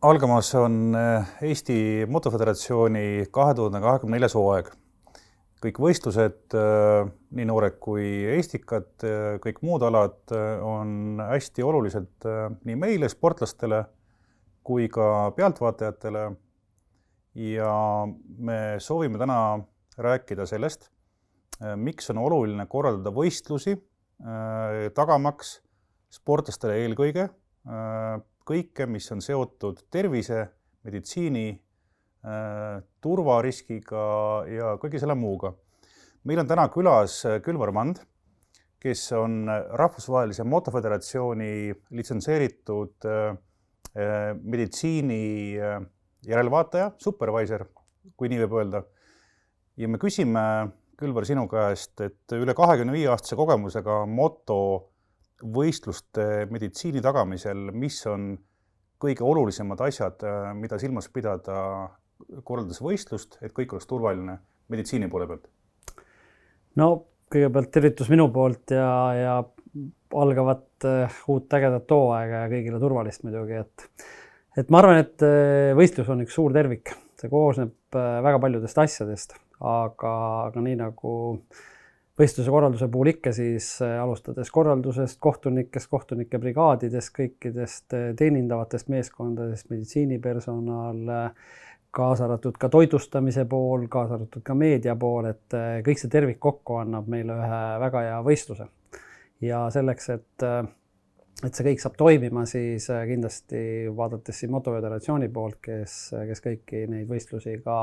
Algamas on Eesti Motoföderatsiooni 2024. hooaeg. Kõik võistlused, nii noored kui eestikad, kõik muud alad on hästi olulised nii meile, sportlastele, kui ka pealtvaatajatele. Ja me soovime täna rääkida sellest, miks on oluline korraldada võistlusi, tagamaks sportlastele eelkõige kõike, mis on seotud tervise, meditsiini, turvariskiga ja kõige selle muuga. Meil on täna külas Külvar Mand, kes on Rahvusvahelise Motoföderatsiooni litsenseeritud meditsiini järelvaataja, supervisor, kui nii võib öelda. Ja me küsime, Külvar, sinu käest, et üle 25-aastase kogemusega motovõistluste meditsiini tagamisel, mis on kõige olulisemad asjad, mida silmas pidada korraldades võistlust, et kõik oleks turvaline meditsiini poole pealt? No kõigepealt tervitus minu poolt ja algavat uut ägedat hooaega ja kõigile turvalist muidugi. Et ma arvan, et võistlus on üks suur tervik. See koosneb väga paljudest asjadest, aga nii nagu võistluse korralduse puhul ikka, siis alustades korraldusest, kohtunike brigaadidest, kõikidest teenindavatest meeskondadest, meditsiinipersonal, kaasa arvatud ka toitlustamise pool, kaasa arvatud ka meedia pool, et kõik see tervik kokku annab meile ühe väga hea võistluse. Ja selleks, et see kõik saab toimima, siis kindlasti vaadates siin Motoföderatsiooni poolt, kes kõiki neid võistlusi ka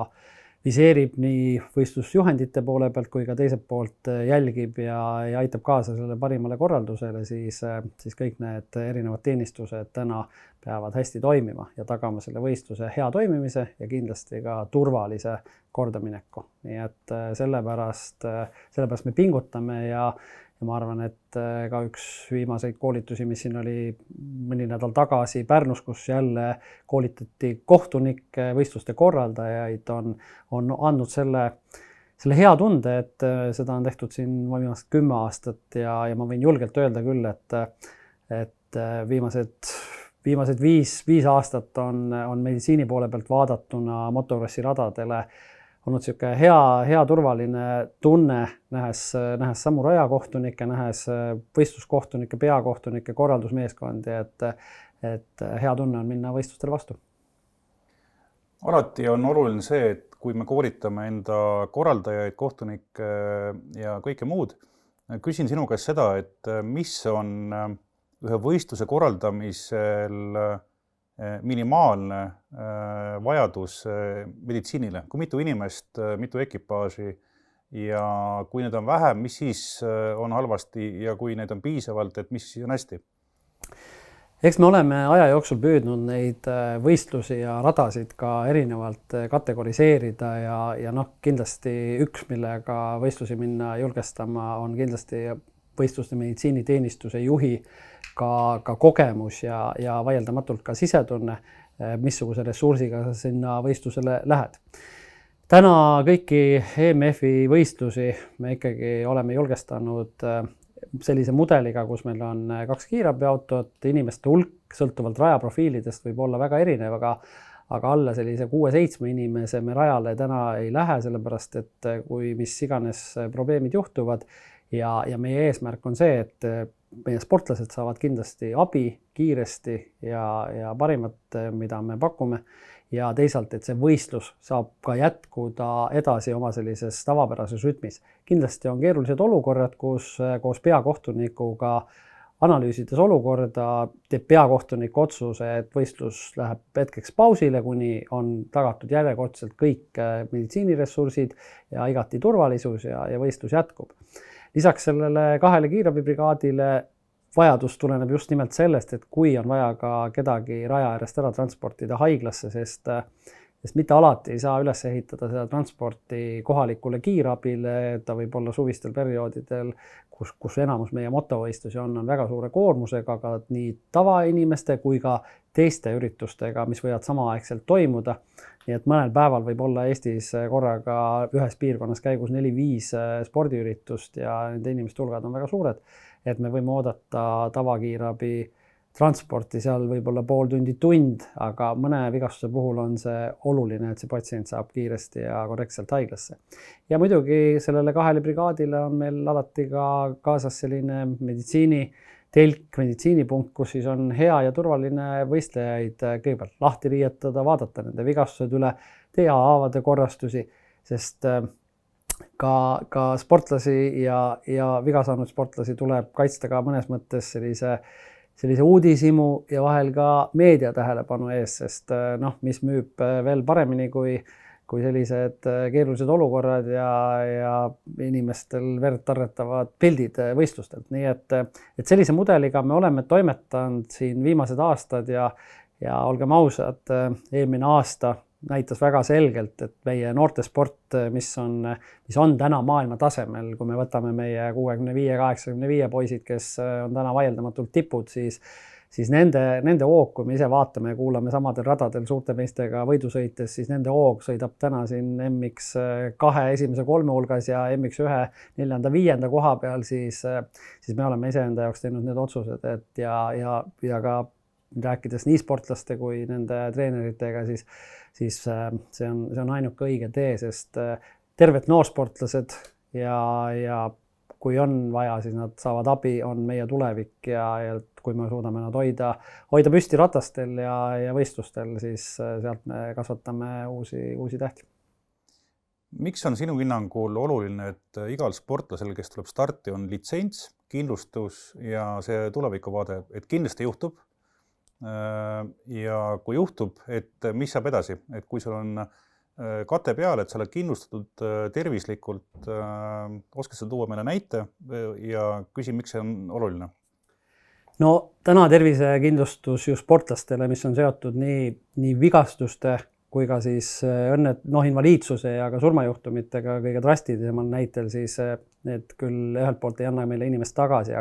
viseerib nii võistlusjuhendite poole pealt kui ka teiselt poolt jälgib ja aitab kaasa selle parimale korraldusele, siis kõik need erinevad teenistused täna peavad hästi toimima ja tagama selle võistluse hea toimimise ja kindlasti ka turvalise kordamineku. Nii et sellepärast me pingutame ja ma arvan, et ka üks viimaseid koolitusi, mis siin oli mõni nädal tagasi Pärnus, kus jälle koolitati kohtunikke, võistluste korraldajaid, on andnud selle hea tunde, et seda on tehtud siin viimased 10 aastat ja ma võin julgelt öelda küll, et viimased 5 aastat on meditsiini poole pealt vaadatuna motocrossi radadele olnud siuke hea turvaline tunne, nähes samu rajakohtunikke, nähes võistluskohtunikke, peakohtunikke, korraldusmeeskondi, et hea tunne on minna võistlustele vastu. Alati on oluline see, et kui me koolitame enda korraldajaid, kohtunikke ja kõike muud, küsin sinu käest seda, et mis on ühe võistluse korraldamisel minimaalne vajadus meditsiinile, kui mitu inimest, mitu ekipaaži ja kui need on vähem, mis siis on halvasti ja kui need on piisavalt, et mis siis on hästi? Eks me oleme aja jooksul püüdnud neid võistlusi ja radasid ka erinevalt kategoriseerida ja kindlasti üks, millega võistlusi minna julgestama, on kindlasti võistluste meditsiiniteenistuse juhi ka kogemus ja vaieldamatult ka sisetunne, missuguse ressursiga sa sinna võistlusele lähed. Täna kõiki EMF-i võistlusi me ikkagi oleme julgestanud sellise mudeliga, kus meil on 2 kiirabiautot, inimeste hulk sõltuvalt rajaprofiilidest võib olla väga erinev, aga alla sellise 6-7 inimese me rajale täna ei lähe, sellepärast et kui mis iganes probleemid juhtuvad ja meie eesmärk on see, et meie sportlased saavad kindlasti abi kiiresti ja parimat, mida me pakume ja teisalt, et see võistlus saab ka jätkuda edasi oma sellises tavapärases rütmis. Kindlasti on keerulised olukorrad, kus koos peakohtunikuga analüüsides olukorda teeb peakohtunik otsuse, et võistlus läheb hetkeks pausile, kuni on tagatud järjekordselt kõik meditsiiniressursid ja igati turvalisus ja võistlus jätkub. Lisaks sellele 2 kiirabibrigaadile vajadus tuleneb just nimelt sellest, et kui on vaja ka kedagi raja äärest ära transportida haiglasse, sest mitte alati ei saa üles ehitada seda transporti kohalikule kiirabile, ta võib olla suvistel perioodidel, kus enamus meie motovõistlusi on väga suure koormusega, aga nii tavainimeste kui ka teiste üritustega, mis võivad samaaegselt toimuda. Nii et mõnel päeval võib olla Eestis korraga ühes piirkonnas käigus 4-5 spordiüritust ja nende inimeste hulgad on väga suured, et me võime oodata tavakiirabi transporti seal võib-olla pool tundi, tund, aga mõne vigastuse puhul on see oluline, et see patsient saab kiiresti ja korrektselt haiglasse. Ja muidugi sellele 2 brigaadile on meil alati ka kaasas selline meditsiinitelk, meditsiinipunkt, kus siis on hea ja turvaline võistlejaid kõigepealt lahti riietada, vaadata nende vigastused üle, teha haavade korrastusi, sest ka sportlasi ja viga saanud sportlasi tuleb kaitsta ka mõnes mõttes sellise uudishimu ja vahel ka meedia tähelepanu ees, sest mis müüb veel paremini kui sellised keerulised olukorrad ja inimestel verd tarretavad pildid võistlustelt. Nii et sellise mudeliga me oleme toimetanud siin viimased aastad ja olgem ausad, eelmine aasta näitas väga selgelt, et meie noortesport, mis on täna maailma tasemel, kui me võtame meie 65-85 poisid, kes on täna vaieldamatult tipud, siis nende hoog, kui me ise vaatame ja kuulame samadel radadel suurte meestega võidusõites, siis nende hoog sõidab täna siin MX2 esimese 3 hulgas ja MX1 4., 5. koha peal, siis me oleme iseenda jaoks teinud need otsused, et ja ka rääkides nii sportlaste kui nende treeneritega, siis see on ainuke õige tee, sest terved noorsportlased ja kui on vaja, siis nad saavad abi, on meie tulevik ja kui me suudame nad hoida püsti ratastel ja võistlustel, siis sealt me kasvatame uusi tähti. Miks on sinu hinnangul oluline, et igal sportlasel, kes tuleb starti, on litsents, kindlustus ja see tulevikuvaade, et kindlasti juhtub? Ja kui juhtub, et mis saab edasi, et kui sul on kate peal, et sa oled kindlustatud tervislikult, oskad sa tuua meile näite ja küsi, miks see on oluline? No täna tervisekindlustus ju sportlastele, mis on seotud nii vigastuste kui ka siis invaliidsuse ja ka surmajuhtumitega kõige drastilisemal näitel, siis need küll ühelt poolt ei anna meile inimest tagasi,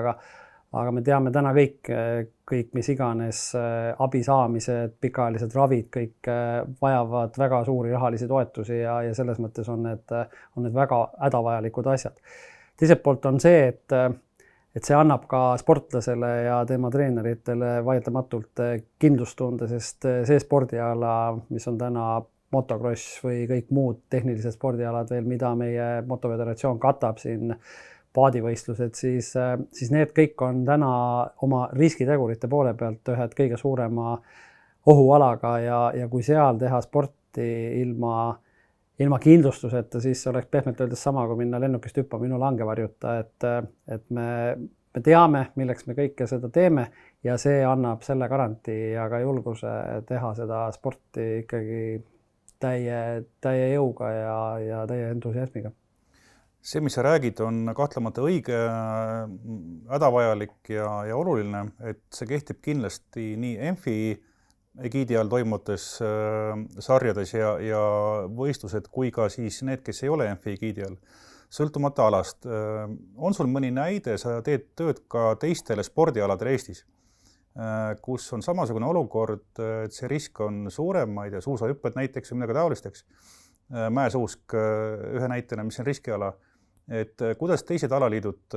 aga me teame täna kõik, mis iganes abi saamised, pikaajalised ravid, kõik vajavad väga suuri rahalisi toetusi ja selles mõttes on need väga hädavajalikud asjad. Teiselt poolt on see, et see annab ka sportlasele ja tema treeneritele vaieldamatult kindlustunde, sest see spordiala, mis on täna motocross või kõik muud tehnilised spordialad veel, mida meie motoföderatsioon katab siin, paadivõistlused, siis need kõik on täna oma riskitegurite poole pealt ühed kõige suurema ohualaga ja kui seal teha sporti ilma kindlustuseta, siis oleks pehmelt öeldes sama, kui minna lennukist hüppama minu langevarjuta, et me teame, milleks me kõike seda teeme ja see annab selle garantii ja ka julguse teha seda sporti ikkagi täie jõuga ja täie entusiasmiga. See, mis sa räägid, on kahtlemata õige, hädavajalik ja oluline, et see kehtib kindlasti nii EMFI egiidi all toimuvates sarjades ja võistlused kui ka siis need, kes ei ole EMFI egiidi all, sõltumata alast. On sul mõni näide, sa teed tööd ka teistele spordialadele Eestis, kus on samasugune olukord, et see risk on suurem, ma ei tea, suusahüpped näiteks või midagi taolisteks, mäesuusk ühe näitena, mis on riskiala. Et kuidas teised alaliidud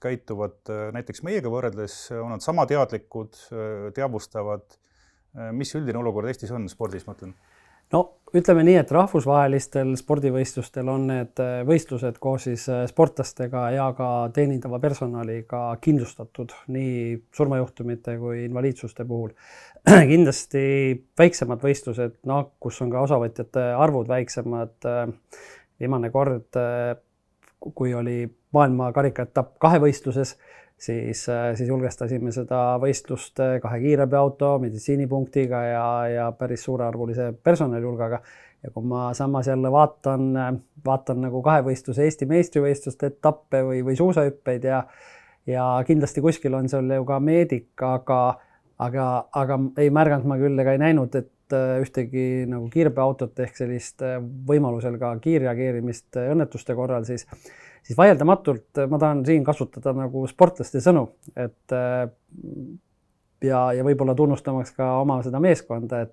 käituvad näiteks meiega võrreldes, on nad sama teadlikud, teavustavad, mis üldine olukord Eestis on spordis, mõtlen? No ütleme nii, et rahvusvahelistel spordivõistlustel on need võistlused koos siis sportlastega ja ka teenindava personaliga kindlustatud nii surmajuhtumite kui invaliidsuste puhul. Kindlasti väiksemad võistlused, kus on ka osavõtjate arvud väiksemad, viimane kord, kui oli maailma karikaetapp 2 võistluses, siis julgestasime seda võistlust 2 kiirabiauto, meditsiinipunktiga ja päris suurearvulise personalihulgaga. Ja kui ma samas jälle vaatan nagu 2 võistluse Eesti meistrivõistluste etappe või suusahüppeid ja kindlasti kuskil on seal ju ka meedik, aga ei märganud ma küll ega ei näinud, et ühtegi nagu kiirabiautot ehk sellist võimalusel ka kiirreageerimist õnnetuste korral, siis vaieldamatult ma tahan siin kasutada nagu sportlaste sõnu, et ja võib-olla tunnustamaks ka oma seda meeskonda,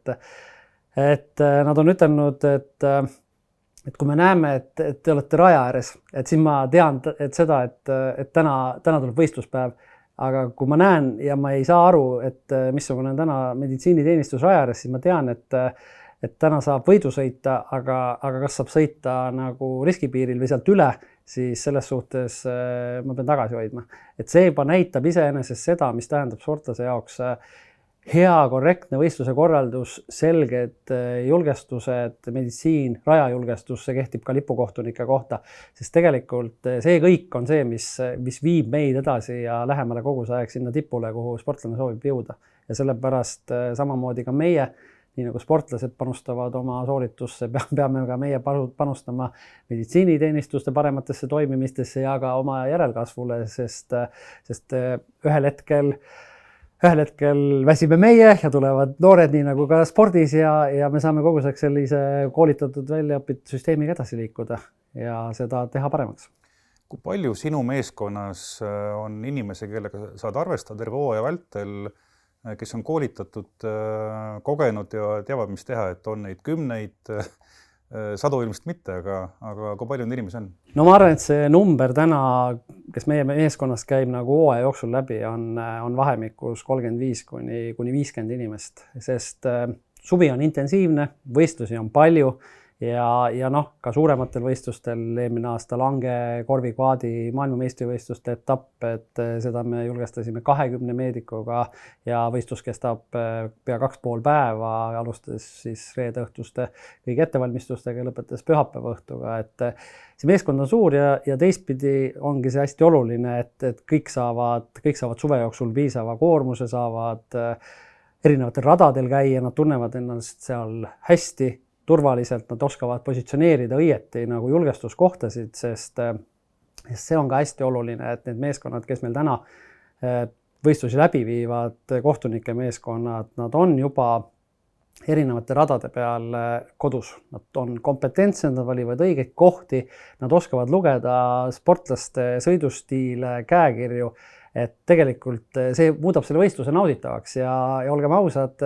et nad on ütelnud, et kui me näeme, et te olete raja ääres, et siis ma tean, et täna tuleb võistluspäev, aga kui ma näen ja ma ei saa aru, et missugune on täna meditsiiniteenistus raja ääres, siis ma tean, et täna saab võidu sõita, aga kas saab sõita nagu riskipiiril või sealt üle, siis selles suhtes ma pean tagasi hoidma. Et see juba näitab iseenesest seda, mis tähendab sportlase jaoks hea, korrektne võistluse korraldus, selged julgestused, meditsiin, rajajulgestus, see kehtib ka lipukohtunike kohta, sest tegelikult see kõik on see, mis viib meid edasi ja lähemale kogu see aeg sinna tipule, kuhu sportlane soovib jõuda. Ja sellepärast samamoodi ka meie, nii nagu sportlased panustavad oma sooritusse, peame ka meie panustama meditsiiniteenistuste parematesse toimimistesse ja ka oma järelkasvule, sest ühel hetkel väsime meie ja tulevad noored nii nagu ka spordis ja me saame kogu sellise koolitatud väljaõpitud süsteemiga edasi liikuda ja seda teha paremaks. Kui palju sinu meeskonnas on inimesi, kellega saad arvestada terve hooaja vältel, kes on koolitatud, kogenud ja teavad, mis teha, et on neid kümneid, sadu ilmselt mitte, aga kui palju neid inimesi on? No ma arvan, et see number täna, kes meie meeskonnas käib nagu hooaja jooksul läbi, on vahemikus 35 kuni 50 inimest, sest suvi on intensiivne, võistlusi on palju ja ka suurematel võistlustel eelmine aasta Lange korvikvaadi maailmameistrivõistluste etapp, et seda me julgestasime 20 meedikuga ja võistlus kestab pea 2,5 päeva, alustades siis reede õhtuste kõigi ettevalmistustega ja lõpetades pühapäeva õhtuga, et see meeskond on suur ja teistpidi ongi see hästi oluline, et kõik saavad suve jooksul piisava koormuse, saavad erinevatel radadel käia, nad tunnevad ennast seal hästi, turvaliselt, nad oskavad positsioneerida õieti nagu julgestuskohtasid, sest see on ka hästi oluline, et need meeskonnad, kes meil täna võistlusi läbi viivad, kohtunike meeskonnad, nad on juba erinevate radade peal kodus. Nad on kompetentsed, nad valivad õigeid kohti, nad oskavad lugeda sportlaste sõidustiile, käekirju, et tegelikult see muudab selle võistluse nauditavaks ja olgem ausad,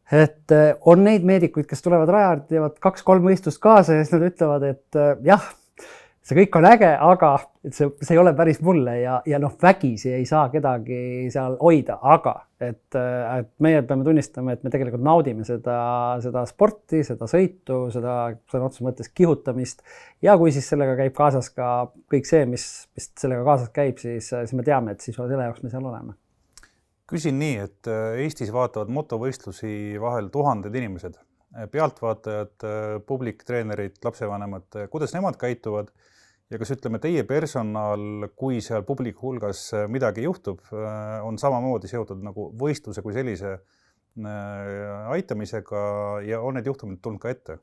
et on neid meedikuid, kes tulevad rajalt, teevad 2-3 võistlust kaasa ja siis nad ütlevad, et jah, see kõik on äge, aga see ei ole päris mulle ja vägisi ei saa kedagi seal hoida, aga et meie peame tunnistama, et me tegelikult naudime seda sporti, seda sõitu, seda sõna otseses mõttes kihutamist ja kui siis sellega käib kaasas ka kõik see, mis sellega kaasas käib, siis me teame, et siis selle jaoks me seal oleme. Küsin nii, et Eestis vaatavad motovõistlusi vahel tuhanded inimesed, pealtvaatajad, publik, treenerid, lapsevanemad, kuidas nemad käituvad ja kas ütleme, teie personal, kui seal publiku hulgas midagi juhtub, on samamoodi seotud nagu võistluse kui sellise aitamisega ja on need juhtumid tulnud ka ette?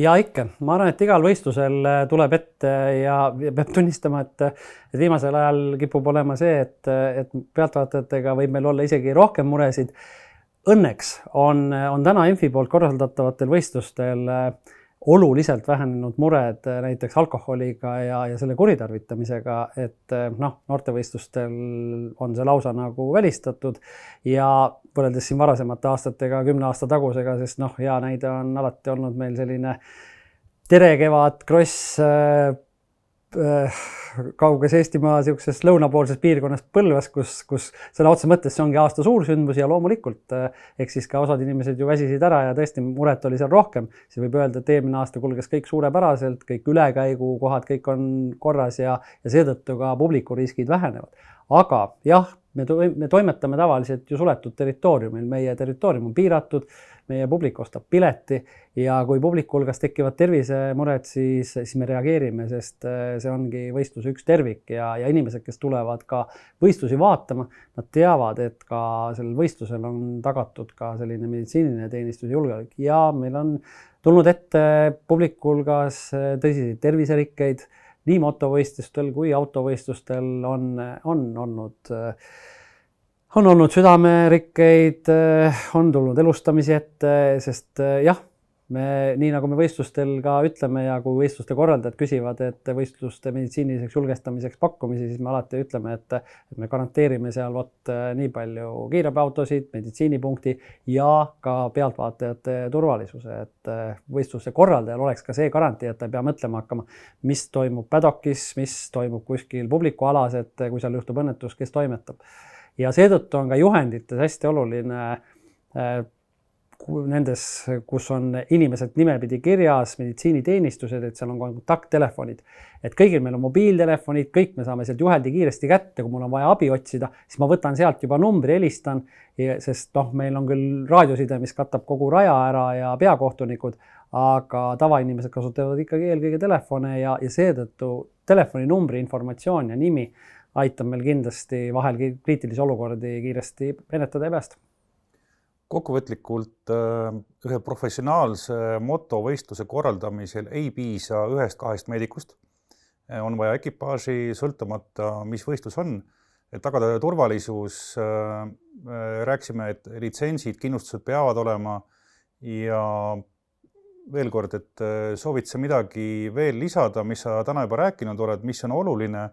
Ja ikka, ma arvan, et igal võistlusel tuleb ette ja peab tunnistama, et viimasel ajal kipub olema see, et pealtvaatajatega võib meil olla isegi rohkem muresid. Õnneks on täna ENFi poolt korraldatavatel võistlustel oluliselt vähenenud mured näiteks alkoholiga ja selle kuritarvitamisega, et noortevõistlustel on see lausa nagu välistatud ja võrreldes siin varasemate aastatega 10 aasta tagusega, sest hea näide on alati olnud meil selline Tere kevad, Kross kauges Eestimaa siukses lõunapoolses piirkonnas Põlvas, kus sõna otse mõttes see ongi aasta suursündmus ja loomulikult eks siis ka osad inimesed ju väsisid ära ja tõesti muret oli seal rohkem. Siis võib öelda, et eelmine aasta kulges kõik suurepäraselt, kõik ülekäigukohad, kõik on korras ja seetõttu ka publikuriskid vähenevad. Aga jah, me toimetame tavaliselt ju suletud territooriumil, meie territoorium on piiratud, meie publik ostab pileti ja kui publiku hulgas tekivad tervisemured, siis me reageerime, sest see ongi võistluse üks tervik ja inimesed, kes tulevad ka võistlusi vaatama, nad teavad, et ka sellel võistlusel on tagatud ka selline meditsiiniline teenistus julgeolek ja meil on tulnud ette publiku hulgas tõsiseid terviserikkeid, nii motovõistlustel kui autovõistlustel on olnud südamerikkeid, on tulnud elustamisi ette, sest jah, nii nagu me võistlustel ka ütleme ja kui võistluste korraldajad küsivad, et võistluste meditsiiniliseks julgestamiseks pakkumisi, siis me alati ütleme, et me garanteerime seal nii palju kiirabiautosid, meditsiinipunkti ja ka pealtvaatajate turvalisuse, et võistluste korraldajal oleks ka see garantii, et ta ei pea mõtlema hakkama, mis toimub paddockis, mis toimub kuskil publikualas, et kui seal juhtub õnnetus, kes toimetab. Ja seetõttu on ka juhendites hästi oluline nendes, kus on inimesed nimepidi kirjas, meditsiiniteenistused, et seal on kontakttelefonid. Et kõigil meil on mobiiltelefonid, kõik me saame sealt juhendi kiiresti kätte, kui mul on vaja abi otsida, siis ma võtan sealt juba numbri, helistan, sest meil on küll raadioside, mis katab kogu raja ära ja peakohtunikud, aga tavainimesed kasutavad ikkagi eelkõige telefone ja seetõttu telefoninumbri informatsioon ja nimi aitab meil kindlasti vahel kriitilisi olukordi kiiresti ennetada ja päästa. Kokkuvõtlikult ühe professionaalse motovõistluse korraldamisel ei piisa 1-2 meedikust. On vaja ekipaaži, sõltumata, mis võistlus on. Et tagada turvalisus, rääksime, et litsentsid, kindlustused peavad olema ja veel kord, et soovid sa midagi veel lisada, mis sa täna juba rääkinud oled, mis on oluline,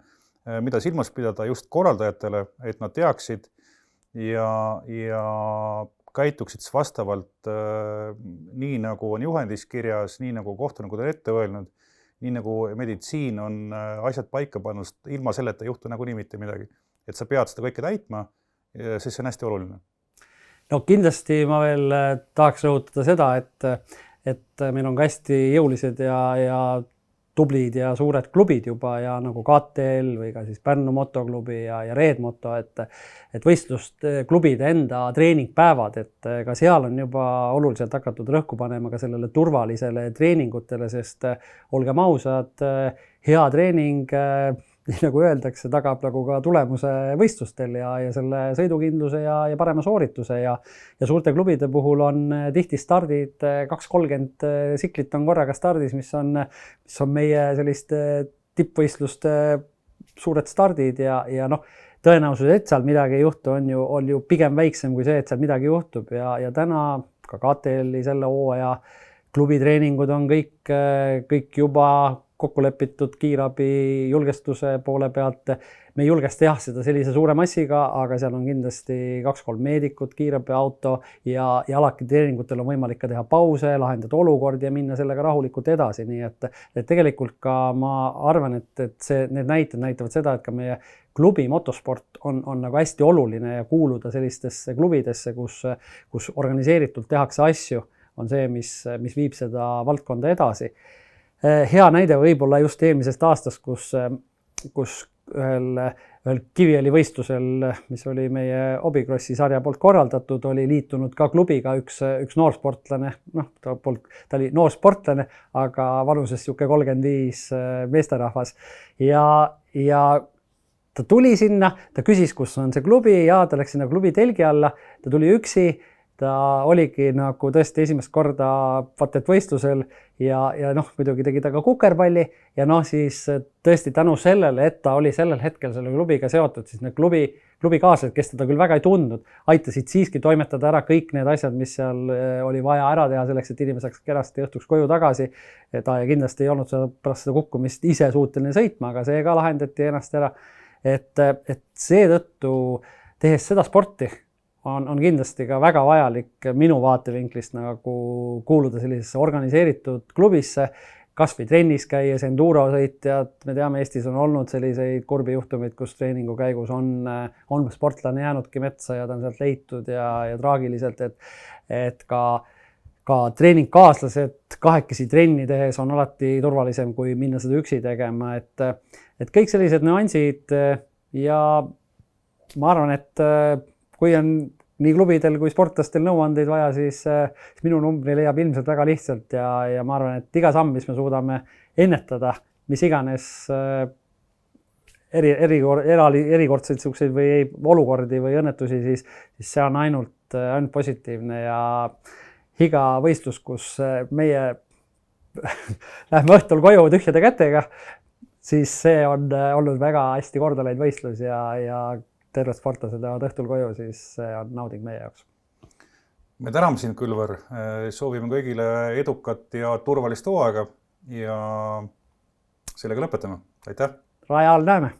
mida silmas pidada just korraldajatele, et nad teaksid ja käituksid vastavalt nii, nagu on juhendis kirjas, nii nagu kohtunikud on ette öelnud, nii nagu meditsiin on asjad paika pannud, ilma selleta ei juhtu nagunii mitte midagi. Et sa pead seda kõike täitma, sest see on hästi oluline. No kindlasti ma veel tahaks rõhutada seda, et meil on ka hästi jõulised ja tublid ja suured klubid juba ja nagu KTL või ka siis Pärnu motoklubi ja Red Moto, et võistlust klubide enda treeningpäevad, et ka seal on juba oluliselt hakatud rõhku panema ka sellele turvalisele treeningutele, sest olgem ausad, hea treening, nii nagu öeldakse, tagab nagu ka tulemuse võistlustel ja selle sõidukindluse ja parema soorituse ja suurte klubide puhul on tihti stardid 2-30 tsiklit on korraga stardis, mis on meie selliste tippvõistluste suured stardid ja tõenäosus, et seal midagi ei juhtu, on ju pigem väiksem kui see, et seal midagi juhtub ja täna ka KTL-i selle hooaja klubitreeningud on kõik juba kokku lepitud kiirabi julgestuse poole pealt. Me ei julgesta jah seda sellise suure massiga, aga seal on kindlasti 2-3 meedikut, kiirabiauto ja alati treeningutel on võimalik ka teha pause, lahendada olukordi ja minna sellega rahulikult edasi. Nii et tegelikult ka ma arvan, et need näited näitavad seda, et ka meie klubi motosport on nagu hästi oluline ja kuuluda sellistesse klubidesse, kus organiseeritult tehakse asju, on see, mis viib seda valdkonda edasi. Hea näide võib-olla just eelmisest aastast, kus ühel Kiviõli võistlusel, mis oli meie Obikrossi sarja poolt korraldatud, oli liitunud ka klubiga üks noorsportlane, ta oli noorsportlane, aga vanuses 35 meesterahvas ja ta tuli sinna, ta küsis, kus on see klubi ja ta läks sinna klubi telgi alla, ta tuli üksi. Ta oligi nagu tõesti esimest korda võistlusel ja muidugi tegi ta ka kukerpalli ja siis tõesti tänu sellele, et ta oli sellel hetkel selle klubiga seotud, siis need klubikaaslased, kes teda küll väga ei tundnud, aitasid siiski toimetada ära kõik need asjad, mis seal oli vaja ära teha selleks, et inimene saaks kenasti õhtuks koju tagasi. Ta kindlasti ei olnud pärast seda kukkumist ise suuteline sõitma, aga see ka lahendati ennast ära. Et seetõttu tehes seda sporti on kindlasti ka väga vajalik minu vaatevinklist nagu kuuluda sellisesse organiseeritud klubisse, kas või trennis käies, enduro sõitjad. Me teame, Eestis on olnud selliseid kurbi juhtumeid, kus treeningu käigus on sportlane jäänudki metsa ja ta on sealt leitud ja traagiliselt, et ka treeningkaaslased kahekesi trenni tehes on alati turvalisem, kui minna seda üksi tegema. Et kõik sellised nüansid ja ma arvan, et kui on nii klubidel kui sportlastel nõuandeid vaja, siis minu numbri leiab ilmselt väga lihtsalt ja ma arvan, et iga samm, mis me suudame ennetada, mis iganes erikordseid selliseid või olukordi või õnnetusi, siis see on ainult positiivne ja iga võistlus, kus meie lähme õhtul koju tühjade kätega, siis see on olnud väga hästi korda läinud võistlus ja terved sportlased lähevad õhtul koju, siis see on nauding meie jaoks. me täname sind, Külvar, soovime kõigile edukat ja turvalist hooaega ja sellega lõpetame. Aitäh! Rajal näeme!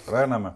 Rajal näeme!